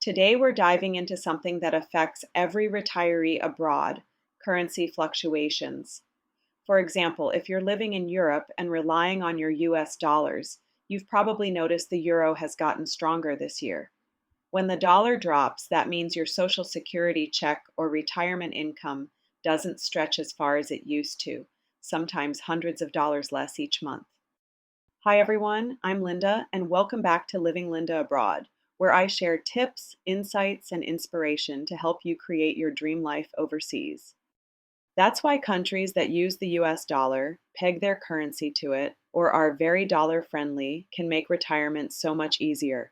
Today, we're diving into something that affects every retiree abroad: currency fluctuations. For example, if you're living in Europe and relying on your US dollars, you've probably noticed the euro has gotten stronger this year. When the dollar drops, that means your Social Security check or retirement income doesn't stretch as far as it used to, sometimes hundreds of dollars less each month. Hi everyone, I'm Linda, and welcome back to Living Linda Abroad, where I share tips, insights, and inspiration to help you create your dream life overseas. That's why countries that use the US dollar, peg their currency to it, or are very dollar friendly can make retirement so much easier.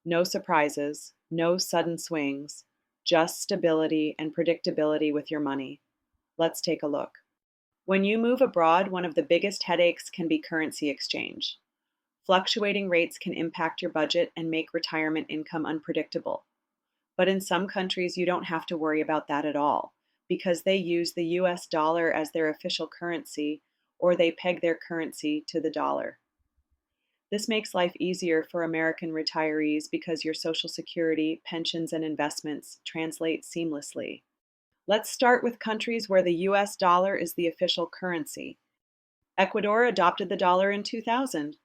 No surprises, no sudden swings, just stability and predictability with your money. Let's take a look. When you move abroad, one of the biggest headaches can be currency exchange. Fluctuating rates can impact your budget and make retirement income unpredictable. But in some countries, you don't have to worry about that at all, because they use the US dollar as their official currency, or they peg their currency to the dollar. This makes life easier for American retirees because your Social Security, pensions, and investments translate seamlessly. Let's start with countries where the US dollar is the official currency. Ecuador adopted the dollar in 2000.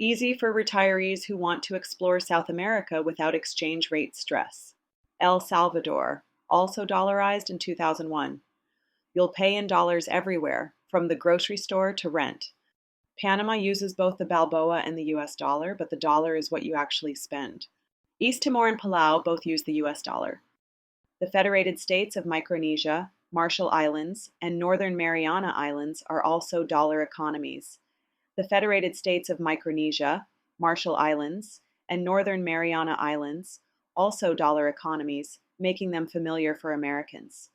Easy for retirees who want to explore South America without exchange rate stress. El Salvador, also dollarized in 2001. You'll pay in dollars everywhere, from the grocery store to rent. Panama uses both the Balboa and the US dollar, but the dollar is what you actually spend. East Timor and Palau both use the US dollar. The Federated States of Micronesia, Marshall Islands, and Northern Mariana Islands are also dollar economies. The Federated States of Micronesia, Marshall Islands, and Northern Mariana Islands, also dollar economies, making them familiar for Americans.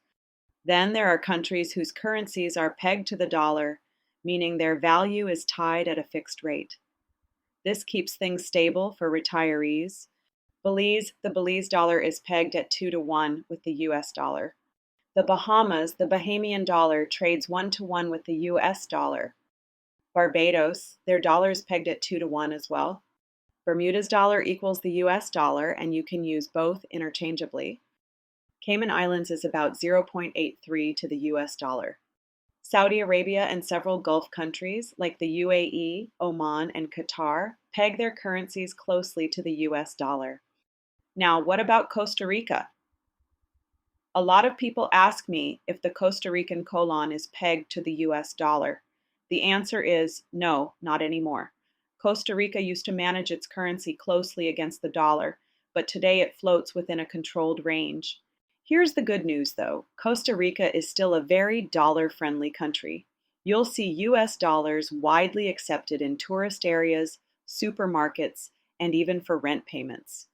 Then there are countries whose currencies are pegged to the dollar, meaning their value is tied at a fixed rate. This keeps things stable for retirees. Belize, the Belize dollar is pegged at 2-to-1 with the US dollar. The Bahamas, the Bahamian dollar trades 1-to-1 with the US dollar. Barbados, their dollar is pegged at 2-to-1 as well. Bermuda's dollar equals the US dollar, and you can use both interchangeably. Cayman Islands is about 0.83 to the US dollar. Saudi Arabia and several Gulf countries, like the UAE, Oman, and Qatar, peg their currencies closely to the US dollar. Now, what about Costa Rica? A lot of people ask me if the Costa Rican colon is pegged to the US dollar. The answer is no, not anymore. Costa Rica used to manage its currency closely against the dollar, but today it floats within a controlled range. Here's the good news, though. Costa Rica is still a very dollar-friendly country. You'll see US dollars widely accepted in tourist areas, supermarkets, and even for rent payments.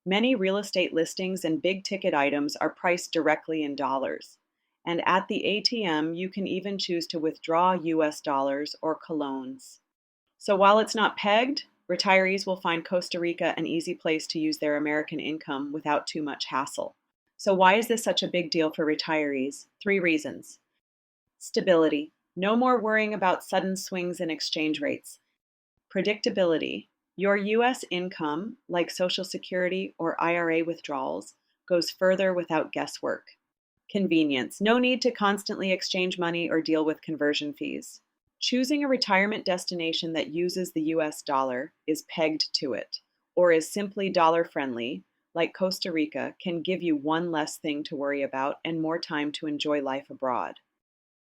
Many real estate listings and big-ticket items are priced directly in dollars. And at the ATM, you can even choose to withdraw US dollars or colones. So while it's not pegged, retirees will find Costa Rica an easy place to use their American income without too much hassle. So why is this such a big deal for retirees? 3 reasons. Stability. No more worrying about sudden swings in exchange rates. Predictability. Your US income, like Social Security or IRA withdrawals, goes further without guesswork. Convenience. No need to constantly exchange money or deal with conversion fees. Choosing a retirement destination that uses the US dollar, is pegged to it, or is simply dollar-friendly, like Costa Rica, can give you one less thing to worry about and more time to enjoy life abroad.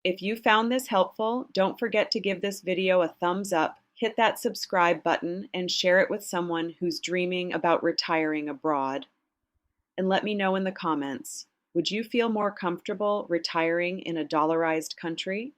If you found this helpful, don't forget to give this video a thumbs up, hit that subscribe button, and share it with someone who's dreaming about retiring abroad. And let me know in the comments, would you feel more comfortable retiring in a dollarized country